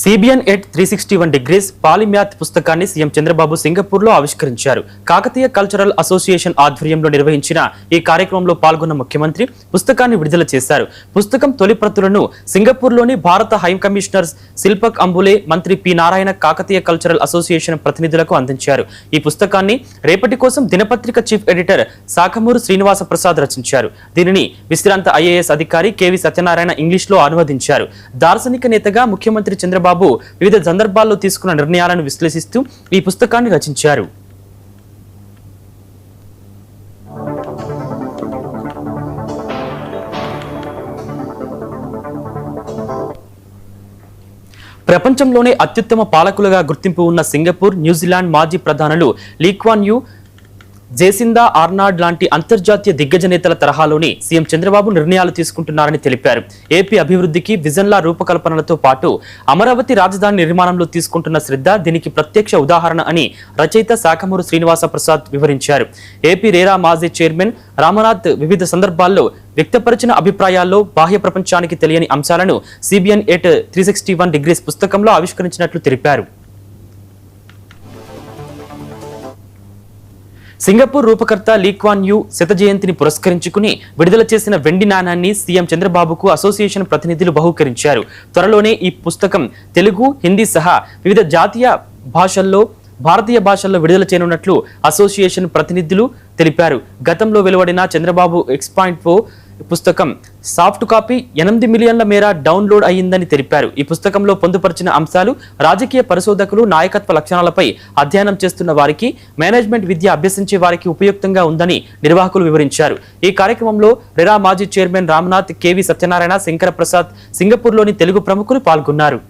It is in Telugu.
CBN at 361 degrees పాలిమ్యాథ్ పుస్తకాన్ని సీఎం చంద్రబాబు సింగపూర్లో ఆవిష్కరించారు. కాకతీయ కల్చరల్ అసోసియేషన్ ఆధ్వర్యంలో నిర్వహించిన ఈ కార్యక్రమంలో పాల్గొన్న ముఖ్యమంత్రి పుస్తకాన్ని విడుదల చేశారు. పుస్తకం తొలి ప్రతులను సింగపూర్లోని భారత హై కమిషనర్ శిల్పక్ అంబులే, మంత్రి P Narayana Kakatiya cultural association ప్రతినిధులకు అందించారు. ఈ పుస్తకాన్ని రేపటి కోసం దినపత్రిక చీఫ్ ఎడిటర్ సాకమూరు శ్రీనివాస ప్రసాద్ రచించారు. దీనిని విశ్రాంత IAS అధికారి KV సత్యనారాయణ ఇంగ్లీష్లో అనువదించారు. దార్శనిక నేతగా ముఖ్యమంత్రి చంద్రబాబు వివిధ సందర్భాల్లో తీసుకున్న నిర్ణయాలను విశ్లేషిస్తూ ఈ పుస్తకాన్ని రచించారు. ప్రపంచంలోనే అత్యుత్తమ పాలకులుగా గుర్తింపు ఉన్న సింగపూర్, న్యూజిలాండ్ మాజీ ప్రధానులు లీ క్వాన్ యూ, జేసిందా ఆర్నాల్డ్ లాంటి అంతర్జాతీయ దిగ్గజ నేతల తరహాలోని సీఎం చంద్రబాబు నిర్ణయాలు తీసుకుంటున్నారని తెలిపారు. ఏపీ అభివృద్ధికి విజన్ల రూపకల్పనలతో పాటు అమరావతి రాజధాని నిర్మాణంలో తీసుకుంటున్న శ్రద్ధ దీనికి ప్రత్యక్ష ఉదాహరణ అని రచయిత సాకమూరు శ్రీనివాస ప్రసాద్ వివరించారు. ఏపీ రేరా మాజీ చైర్మన్ రామనాథ్ వివిధ సందర్భాల్లో వ్యక్తపరిచిన అభిప్రాయాల్లో బాహ్య ప్రపంచానికి తెలియని అంశాలను CBN at 361 degrees పుస్తకంలో ఆవిష్కరించినట్లు తెలిపారు. సింగపూర్ రూపకర్త లీ క్వాన్ యూ శత జయంతిని పురస్కరించుకుని విడుదల చేసిన వెండి నాణాన్ని సీఎం చంద్రబాబుకు అసోసియేషన్ ప్రతినిధులు బహూకరించారు. త్వరలోనే ఈ పుస్తకం తెలుగు, హిందీ సహా వివిధ భారతీయ భాషల్లో విడుదల చేయనున్నట్లు అసోసియేషన్ ప్రతినిధులు తెలిపారు. గతంలో వెలువడిన చంద్రబాబు X.4 పుస్తకం సాఫ్ట్ కాపీ 8 మిలియన్ల మేర డౌన్లోడ్ అయ్యిందని తెలిపారు. ఈ పుస్తకంలో పొందుపరిచిన అంశాలు రాజకీయ పరిశోధకులు, నాయకత్వ లక్షణాలపై అధ్యయనం చేస్తున్న వారికి, మేనేజ్మెంట్ విద్య అభ్యసించే వారికి ఉపయుక్తంగా ఉందని నిర్వాహకులు వివరించారు. ఈ కార్యక్రమంలో రెరా మాజీ చైర్మన్ రామనాథ్, KV సత్యనారాయణ, శంకర ప్రసాద్, సింగపూర్లోని తెలుగు ప్రముఖులు పాల్గొన్నారు.